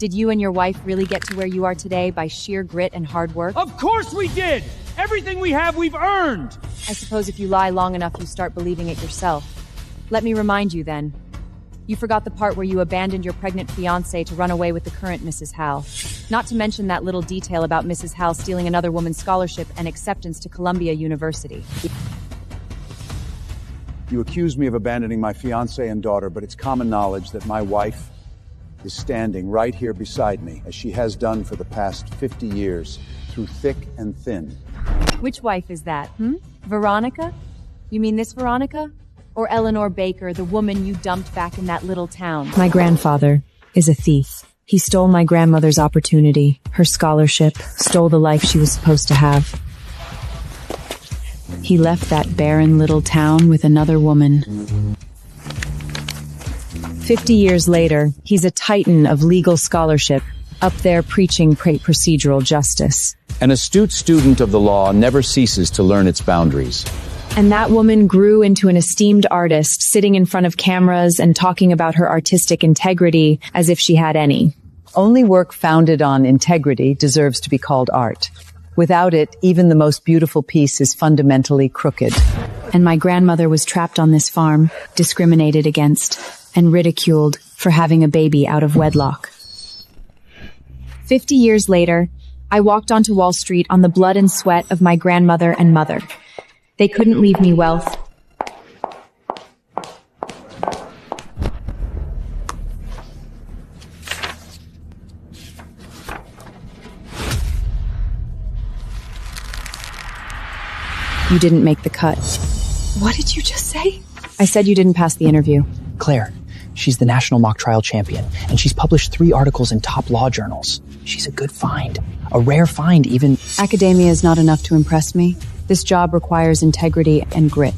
Did you and your wife really get to where you are today by sheer grit and hard work? Of course we did! Everything we have, we've earned! I suppose if you lie long enough, you start believing it yourself. Let me remind you then. You forgot the part where you abandoned your pregnant fiancé to run away with the current Mrs. Hal. Not to mention that little detail about Mrs. Hal stealing another woman's scholarship and acceptance to Columbia University. You accuse me of abandoning my fiancé and daughter, but it's common knowledge that my wife is standing right here beside me, as she has done for the past 50 years, through thick and thin. Which wife is that, Veronica? You mean this Veronica? Or Eleanor Baker, the woman you dumped back in that little town? My grandfather is a thief. He stole my grandmother's opportunity, her scholarship, stole the life she was supposed to have. He left that barren little town with another woman. 50 years later, he's a titan of legal scholarship, up there preaching procedural justice. An astute student of the law never ceases to learn its boundaries. And that woman grew into an esteemed artist, sitting in front of cameras and talking about her artistic integrity as if she had any. Only work founded on integrity deserves to be called art. Without it, even the most beautiful piece is fundamentally crooked. And my grandmother was trapped on this farm, discriminated against, and ridiculed for having a baby out of wedlock. 50 years later, I walked onto Wall Street on the blood and sweat of my grandmother and mother. They couldn't leave me wealth. You didn't make the cut. What did you just say? I said you didn't pass the interview. Claire, she's the national mock trial champion, and she's published 3 articles in top law journals. She's a good find. A rare find, even. Academia is not enough to impress me. This job requires integrity and grit.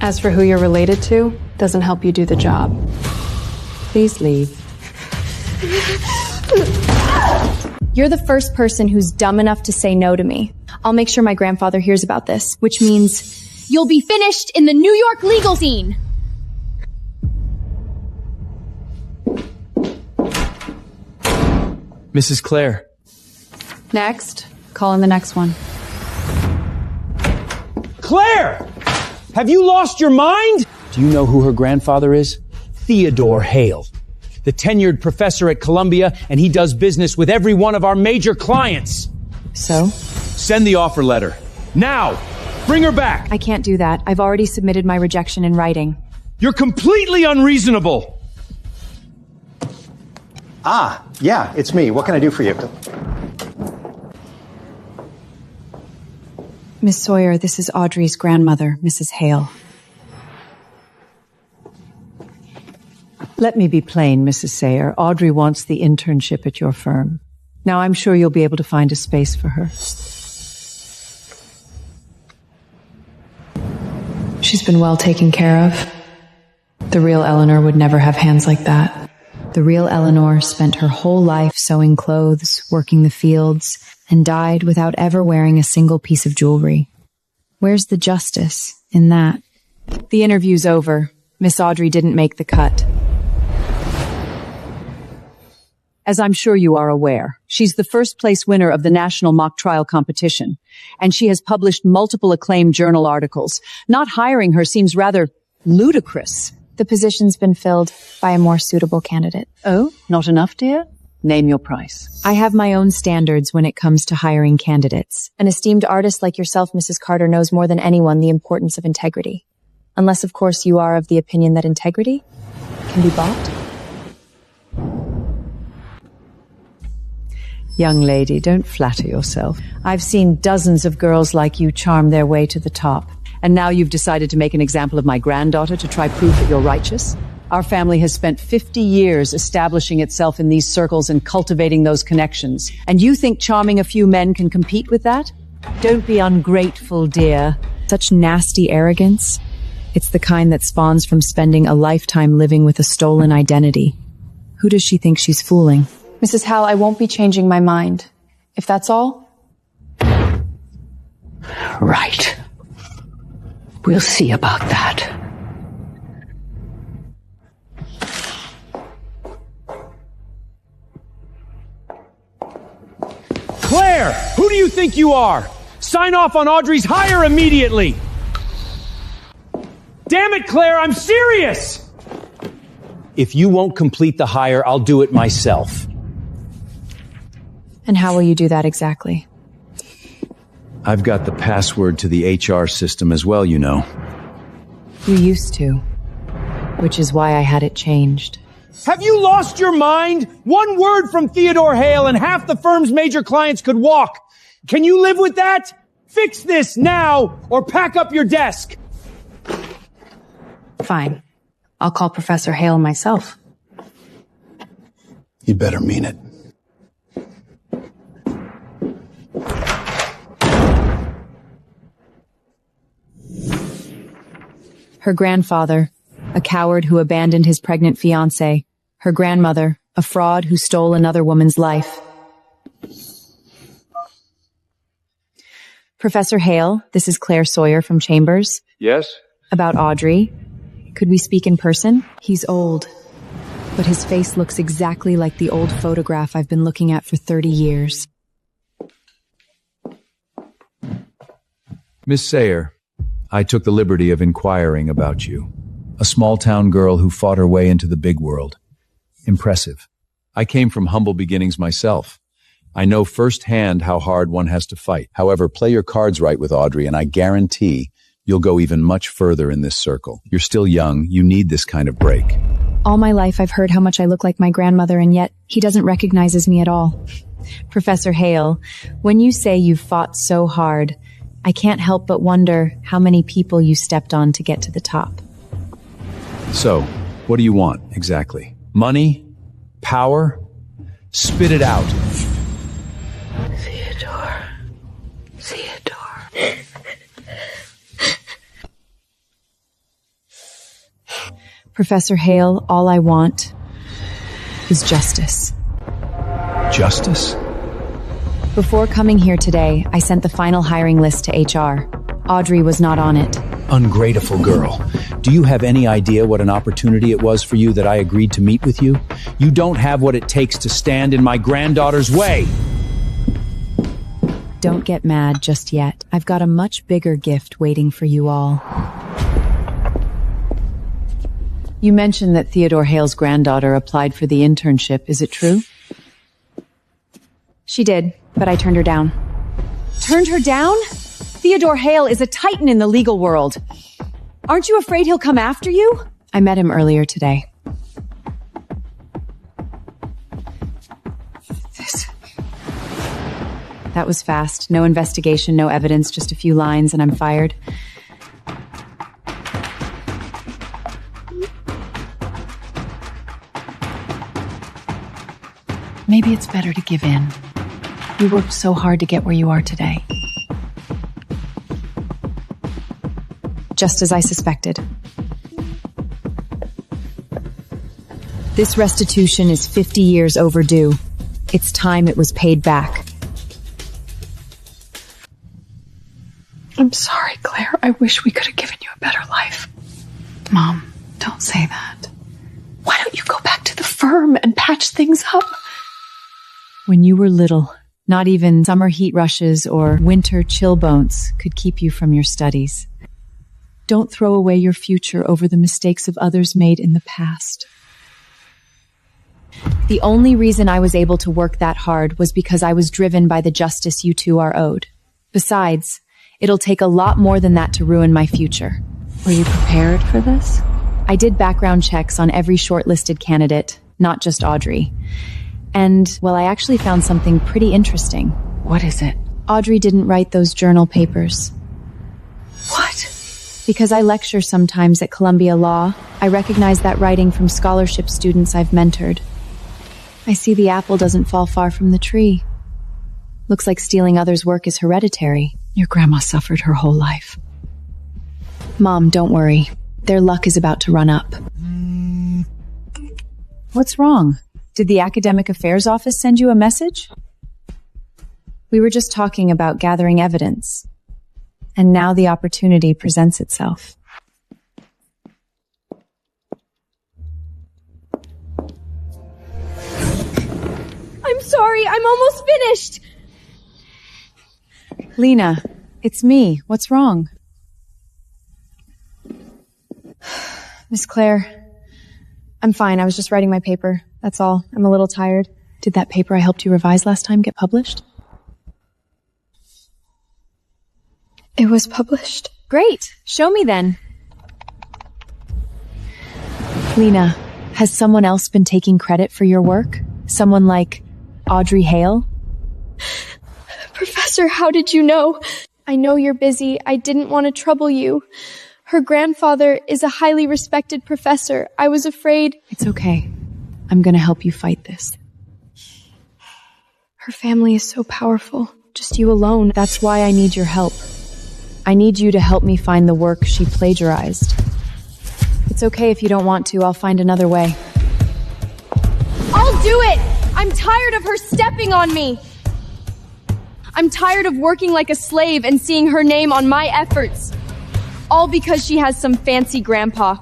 As for who you're related to, doesn't help you do the job. Please leave. You're the first person who's dumb enough to say no to me. I'll make sure my grandfather hears about this, which means you'll be finished in the New York legal scene. Mrs. Claire. Next. Call in the next one. Claire! Have you lost your mind? Do you know who her grandfather is? Theodore Hale, the tenured professor at Columbia, and he does business with every one of our major clients. So? Send the offer letter. Now! Bring her back! I can't do that. I've already submitted my rejection in writing. You're completely unreasonable! Ah, yeah, it's me. What can I do for you? Miss Sawyer, this is Audrey's grandmother, Mrs. Hale. Let me be plain, Mrs. Sayer. Audrey wants the internship at your firm. Now, I'm sure you'll be able to find a space for her. She's been well taken care of. The real Eleanor would never have hands like that. The real Eleanor spent her whole life sewing clothes, working the fields, and died without ever wearing a single piece of jewelry. Where's the justice in that? The interview's over. Miss Audrey didn't make the cut. As I'm sure you are aware, she's the first place winner of the National Mock Trial Competition, and she has published multiple acclaimed journal articles. Not hiring her seems rather ludicrous. The position's been filled by a more suitable candidate. Oh, not enough, dear? Name your price. I have my own standards when it comes to hiring candidates. An esteemed artist like yourself, Mrs. Carter, knows more than anyone the importance of integrity. Unless, of course, you are of the opinion that integrity can be bought. Young lady, don't flatter yourself. I've seen dozens of girls like you charm their way to the top. And now you've decided to make an example of my granddaughter to try proof that you're righteous? Our family has spent 50 years establishing itself in these circles and cultivating those connections. And you think charming a few men can compete with that? Don't be ungrateful, dear. Such nasty arrogance. It's the kind that spawns from spending a lifetime living with a stolen identity. Who does she think she's fooling? Mrs. Hal, I won't be changing my mind. If that's all. Right. We'll see about that. Claire, who do you think you are? Sign off on Audrey's hire immediately! Damn it, Claire, I'm serious! If you won't complete the hire, I'll do it myself. And how will you do that exactly? I've got the password to the HR system as well, you know. You used to, which is why I had it changed. Have you lost your mind? One word from Theodore Hale and half the firm's major clients could walk. Can you live with that? Fix this now or pack up your desk. Fine. I'll call Professor Hale myself. You better mean it. Her grandfather, a coward who abandoned his pregnant fiancée. Her grandmother, a fraud who stole another woman's life. Professor Hale, this is Claire Sawyer from Chambers. Yes? About Audrey. Could we speak in person? He's old, but his face looks exactly like the old photograph I've been looking at for 30 years. Miss Sayer, I took the liberty of inquiring about you. A small-town girl who fought her way into the big world. Impressive. I came from humble beginnings myself. I know firsthand how hard one has to fight. However, play your cards right with Audrey, and I guarantee you'll go even much further in this circle. You're still young. You need this kind of break. All my life I've heard how much I look like my grandmother, and yet he doesn't recognize me at all. Professor Hale, when you say you've fought so hard, I can't help but wonder how many people you stepped on to get to the top. So, what do you want, exactly? Money? Power? Spit it out. Theodore. Professor Hale, all I want is justice. Justice? Before coming here today, I sent the final hiring list to HR. Audrey was not on it. Ungrateful girl. Do you have any idea what an opportunity it was for you that I agreed to meet with you? You don't have what it takes to stand in my granddaughter's way. Don't get mad just yet. I've got a much bigger gift waiting for you all. You mentioned that Theodore Hale's granddaughter applied for the internship. Is it true? She did, but I turned her down. Turned her down? Theodore Hale is a titan in the legal world. Aren't you afraid he'll come after you? I met him earlier today. That was fast. No investigation, no evidence, just a few lines, and I'm fired. Maybe it's better to give in. You worked so hard to get where you are today. Just as I suspected. This restitution is 50 years overdue. It's time it was paid back. I'm sorry, Claire. I wish we could have given you a better life. Mom, don't say that. Why don't you go back to the firm and patch things up? When you were little, not even summer heat rushes or winter chill bones could keep you from your studies. Don't throw away your future over the mistakes of others made in the past. The only reason I was able to work that hard was because I was driven by the justice you two are owed. Besides, it'll take a lot more than that to ruin my future. Were you prepared for this? I did background checks on every shortlisted candidate, not just Audrey. And, well, I actually found something pretty interesting. What is it? Audrey didn't write those journal papers. What? Because I lecture sometimes at Columbia Law, I recognize that writing from scholarship students I've mentored. I see the apple doesn't fall far from the tree. Looks like stealing others' work is hereditary. Your grandma suffered her whole life. Mom, don't worry. Their luck is about to run up. What's wrong? Did the Academic Affairs Office send you a message? We were just talking about gathering evidence. And now the opportunity presents itself. I'm sorry, I'm almost finished. Lena, it's me. What's wrong? Miss Claire, I'm fine. I was just writing my paper. That's all. I'm a little tired. Did that paper I helped you revise last time get published? It was published. Great. Show me then. Lena, has someone else been taking credit for your work? Someone like Audrey Hale? Professor, how did you know? I know you're busy. I didn't want to trouble you. Her grandfather is a highly respected professor. I was afraid... It's okay. I'm gonna help you fight this. Her family is so powerful. Just you alone. That's why I need your help. I need you to help me find the work she plagiarized. It's okay if you don't want to. I'll find another way. I'll do it! I'm tired of her stepping on me! I'm tired of working like a slave and seeing her name on my efforts. All because she has some fancy grandpa.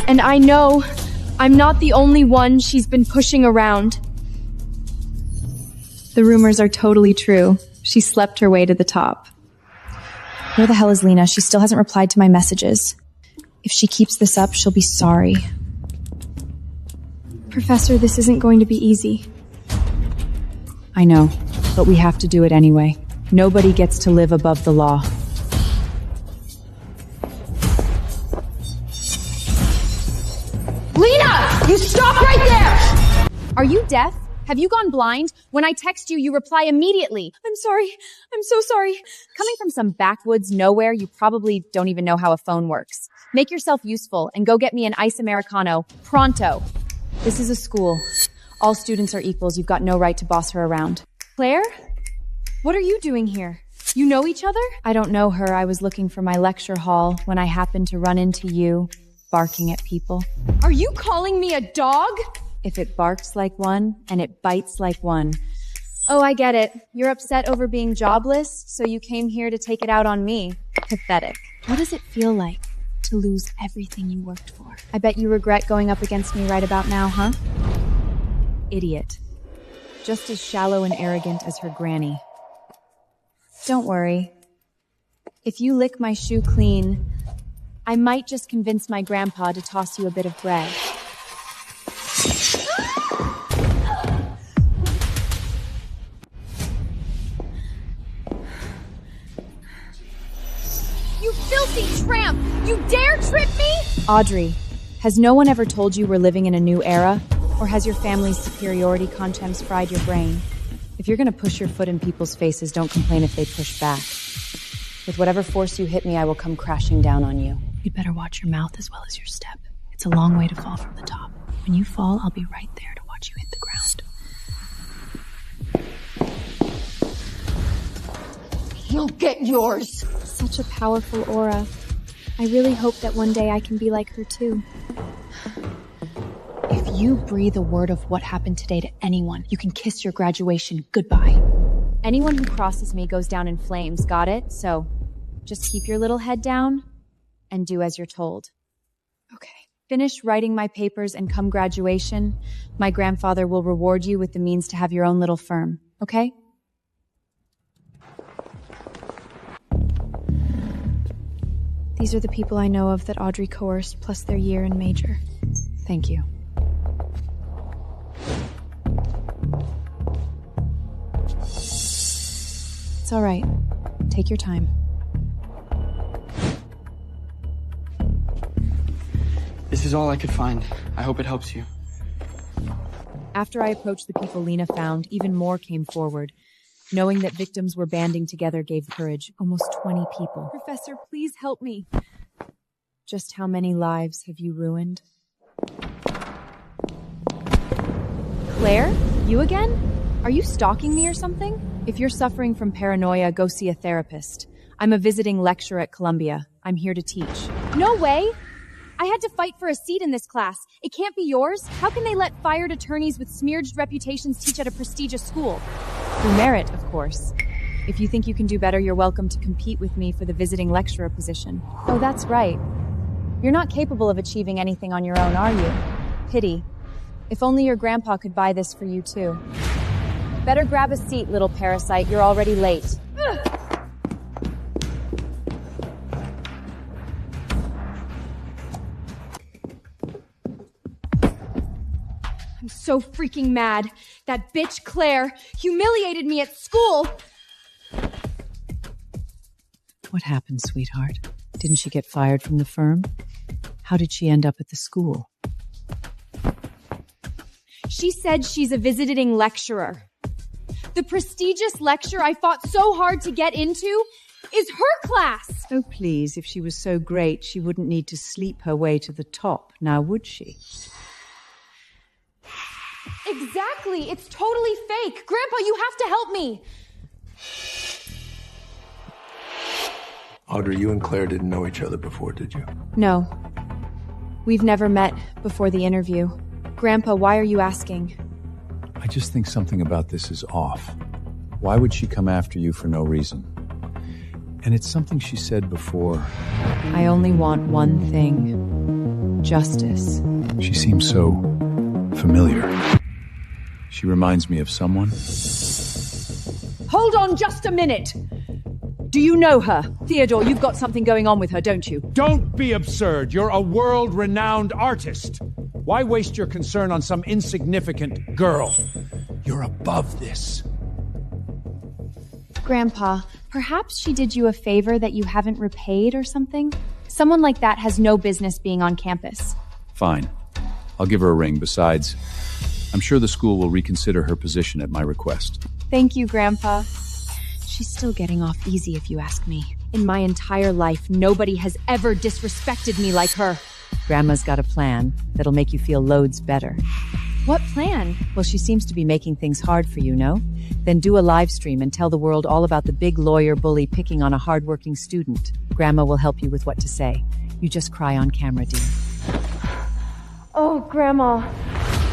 And I know I'm not the only one she's been pushing around. The rumors are totally true. She slept her way to the top. Where the hell is Lena? She still hasn't replied to my messages. If she keeps this up, she'll be sorry. Professor, this isn't going to be easy. I know, but we have to do it anyway. Nobody gets to live above the law. Lena! You stop right there! Are you deaf? Have you gone blind? When I text you, you reply immediately. I'm sorry. I'm so sorry. Coming from some backwoods nowhere, you probably don't even know how a phone works. Make yourself useful and go get me an ice Americano. Pronto. This is a school. All students are equals. You've got no right to boss her around. Claire? What are you doing here? You know each other? I don't know her. I was looking for my lecture hall when I happened to run into you, barking at people. Are you calling me a dog? If it barks like one, and it bites like one. Oh, I get it. You're upset over being jobless, so you came here to take it out on me. Pathetic. What does it feel like to lose everything you worked for? I bet you regret going up against me right about now, huh? Idiot. Just as shallow and arrogant as her granny. Don't worry. If you lick my shoe clean, I might just convince my grandpa to toss you a bit of bread. You filthy tramp! You dare trip me? Audrey, has no one ever told you we're living in a new era? Or has your family's superiority contemps fried your brain? If you're gonna push your foot in people's faces, don't complain if they push back. With whatever force you hit me, I will come crashing down on you. You'd better watch your mouth as well as your step. It's a long way to fall from the top. When you fall, I'll be right there to watch you hit the ground. You'll get yours! Such a powerful aura. I really hope that one day I can be like her too. If you breathe a word of what happened today to anyone, you can kiss your graduation goodbye. Anyone who crosses me goes down in flames, got it? So, just keep your little head down and do as you're told. Okay. Finish writing my papers and come graduation, my grandfather will reward you with the means to have your own little firm, okay? These are the people I know of that Audrey coerced, plus their year and major. Thank you. It's all right. Take your time. This is all I could find. I hope it helps you. After I approached the people Lena found, even more came forward. Knowing that victims were banding together gave courage. Almost 20 people. Professor, please help me. Just how many lives have you ruined? Claire? You again? Are you stalking me or something? If you're suffering from paranoia, go see a therapist. I'm a visiting lecturer at Columbia. I'm here to teach. No way! I had to fight for a seat in this class. It can't be yours. How can they let fired attorneys with smeared reputations teach at a prestigious school? Through merit, of course. If you think you can do better, you're welcome to compete with me for the visiting lecturer position. Oh, that's right. You're not capable of achieving anything on your own, are you? Pity. If only your grandpa could buy this for you, too. Better grab a seat, little parasite. You're already late. I'm so freaking mad. That bitch Claire humiliated me at school. What happened, sweetheart? Didn't she get fired from the firm? How did she end up at the school? She said she's a visiting lecturer. The prestigious lecture I fought so hard to get into is her class. Oh, please, if she was so great, she wouldn't need to sleep her way to the top, now would she? Exactly. It's totally fake. Grandpa, you have to help me. Audrey, you and Claire didn't know each other before, did you? No. We've never met before the interview. Grandpa, why are you asking? I just think something about this is off. Why would she come after you for no reason? And it's something she said before. I only want one thing. Justice. She seems so familiar. She reminds me of someone. Hold on just a minute! Do you know her? Theodore, you've got something going on with her, don't you? Don't be absurd. You're a world-renowned artist. Why waste your concern on some insignificant girl? You're above this. Grandpa, perhaps she did you a favor that you haven't repaid or something? Someone like that has no business being on campus. Fine. I'll give her a ring. Besides, I'm sure the school will reconsider her position at my request. Thank you, Grandpa. She's still getting off easy if you ask me. In my entire life, nobody has ever disrespected me like her. Grandma's got a plan that'll make you feel loads better. What plan? Well, she seems to be making things hard for you, no? Then do a live stream and tell the world all about the big lawyer bully picking on a hardworking student. Grandma will help you with what to say. You just cry on camera, dear. Oh, Grandma.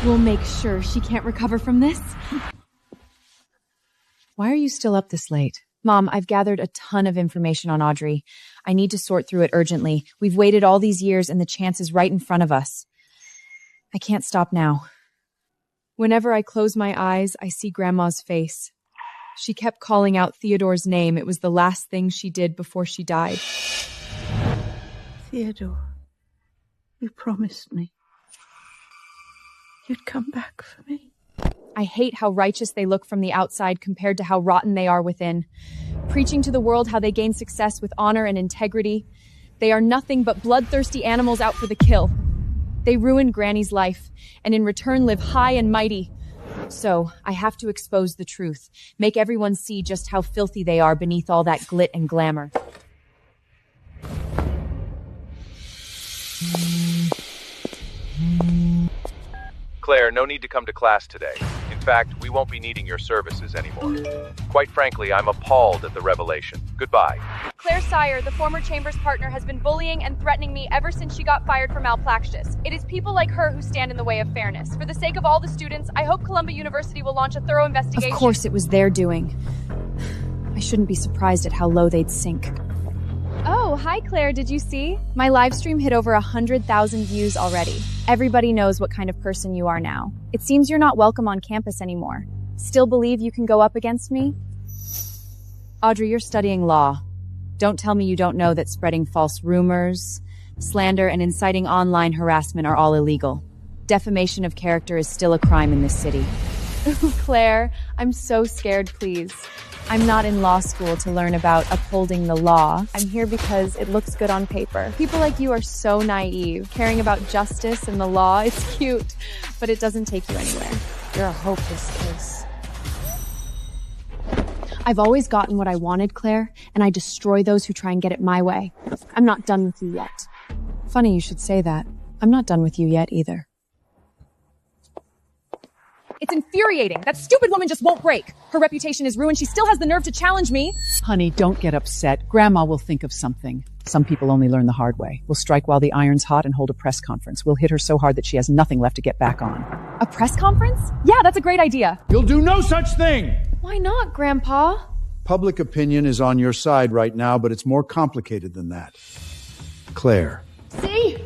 We'll make sure she can't recover from this. Why are you still up this late? Mom, I've gathered a ton of information on Audrey. I need to sort through it urgently. We've waited all these years and the chance is right in front of us. I can't stop now. Whenever I close my eyes, I see Grandma's face. She kept calling out Theodore's name. It was the last thing she did before she died. Theodore, you promised me you'd come back for me. I hate how righteous they look from the outside compared to how rotten they are within. Preaching to the world how they gain success with honor and integrity. They are nothing but bloodthirsty animals out for the kill. They ruined Granny's life, and in return live high and mighty. So, I have to expose the truth, make everyone see just how filthy they are beneath all that glit and glamour. Claire, no need to come to class today. In fact, we won't be needing your services anymore. Quite frankly, I'm appalled at the revelation. Goodbye. Claire Sire, the former Chambers partner, has been bullying and threatening me ever since she got fired for malpractice. It is people like her who stand in the way of fairness. For the sake of all the students, I hope Columbia University will launch a thorough investigation. Of course it was their doing. I shouldn't be surprised at how low they'd sink. Oh, hi Claire, did you see? My live stream hit over 100,000 views already. Everybody knows what kind of person you are now. It seems you're not welcome on campus anymore. Still believe you can go up against me? Audrey, you're studying law. Don't tell me you don't know that spreading false rumors, slander, and inciting online harassment are all illegal. Defamation of character is still a crime in this city. Claire, I'm so scared, please. I'm not in law school to learn about upholding the law. I'm here because it looks good on paper. People like you are so naive, caring about justice and the law. It's cute, but it doesn't take you anywhere. You're a hopeless case. I've always gotten what I wanted, Claire, and I destroy those who try and get it my way. I'm not done with you yet. Funny you should say that. I'm not done with you yet either. It's infuriating. That stupid woman just won't break. Her reputation is ruined. She still has the nerve to challenge me. Honey, don't get upset. Grandma will think of something. Some people only learn the hard way. We'll strike while the iron's hot and hold a press conference. We'll hit her so hard that she has nothing left to get back on. A press conference? Yeah, that's a great idea. You'll do no such thing! Why not, Grandpa? Public opinion is on your side right now, but it's more complicated than that. Claire. See?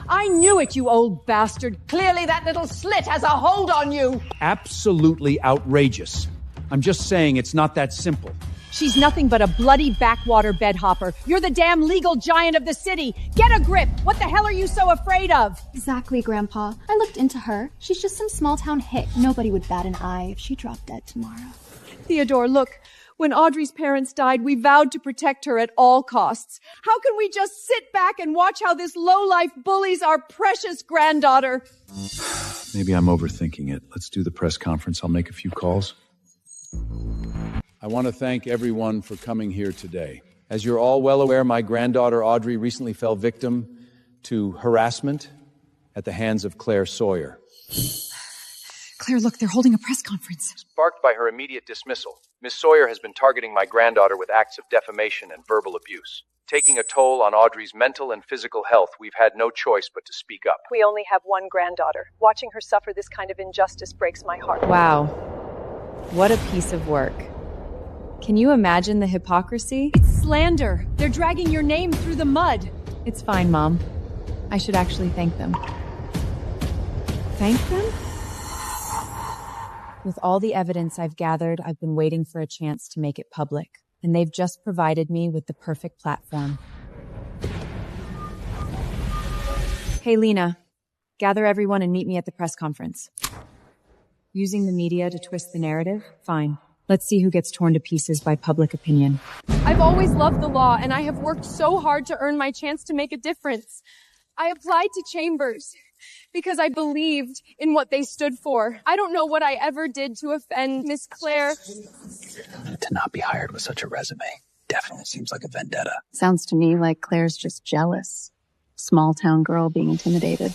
I knew it, you old bastard. Clearly that little slit has a hold on you. Absolutely outrageous. I'm just saying it's not that simple. She's nothing but a bloody backwater bedhopper. You're the damn legal giant of the city. Get a grip! What the hell are you so afraid of? Exactly, Grandpa. I looked into her. She's just some small-town hick. Nobody would bat an eye if she dropped dead tomorrow. Theodore, look. When Audrey's parents died, we vowed to protect her at all costs. How can we just sit back and watch how this lowlife bullies our precious granddaughter? Maybe I'm overthinking it. Let's do the press conference. I'll make a few calls. I want to thank everyone for coming here today. As you're all well aware, my granddaughter Audrey recently fell victim to harassment at the hands of Claire Sawyer. Claire, look, they're holding a press conference. Sparked by her immediate dismissal, Miss Sawyer has been targeting my granddaughter with acts of defamation and verbal abuse. Taking a toll on Audrey's mental and physical health, we've had no choice but to speak up. We only have one granddaughter. Watching her suffer this kind of injustice breaks my heart. Wow. What a piece of work. Can you imagine the hypocrisy? It's slander. They're dragging your name through the mud. It's fine, Mom. I should actually thank them. Thank them? With all the evidence I've gathered, I've been waiting for a chance to make it public, and they've just provided me with the perfect platform. Hey, Lena, gather everyone and meet me at the press conference. Using the media to twist the narrative? Fine. Let's see who gets torn to pieces by public opinion. I've always loved the law, and I have worked so hard to earn my chance to make a difference. I applied to Chambers because I believed in what they stood for. I don't know what I ever did to offend Miss Claire. To not be hired with such a resume definitely seems like a vendetta. Sounds to me like Claire's just jealous. Small town girl being intimidated.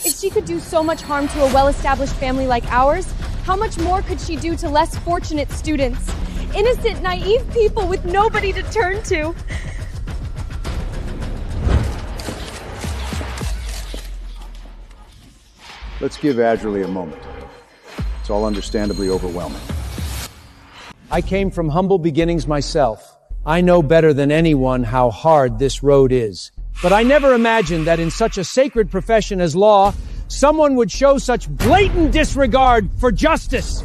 If she could do so much harm to a well-established family like ours, how much more could she do to less fortunate students? Innocent, naive people with nobody to turn to. Let's give Adderley a moment. It's all understandably overwhelming. I came from humble beginnings myself. I know better than anyone how hard this road is. But I never imagined that in such a sacred profession as law, someone would show such blatant disregard for justice.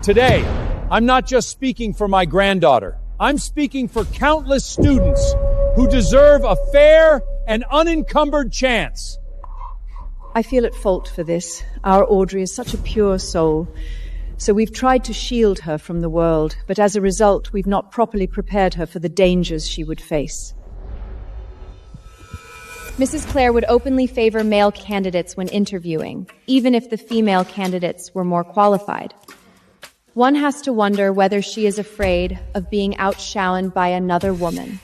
Today, I'm not just speaking for my granddaughter. I'm speaking for countless students who deserve a fair and unencumbered chance. I feel at fault for this. Our Audrey is such a pure soul. So we've tried to shield her from the world, but as a result, we've not properly prepared her for the dangers she would face. Mrs. Claire would openly favor male candidates when interviewing, even if the female candidates were more qualified. One has to wonder whether she is afraid of being outshone by another woman.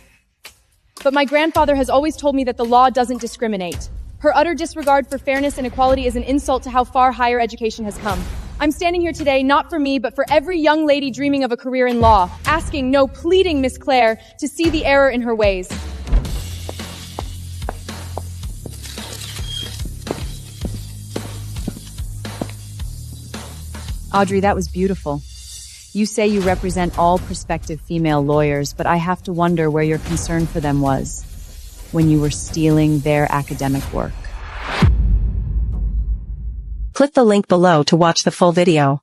But my grandfather has always told me that the law doesn't discriminate. Her utter disregard for fairness and equality is an insult to how far higher education has come. I'm standing here today not for me, but for every young lady dreaming of a career in law, asking, no, pleading Miss Claire to see the error in her ways. Audrey, that was beautiful. You say you represent all prospective female lawyers, but I have to wonder where your concern for them was when you were stealing their academic work. Click the link below to watch the full video.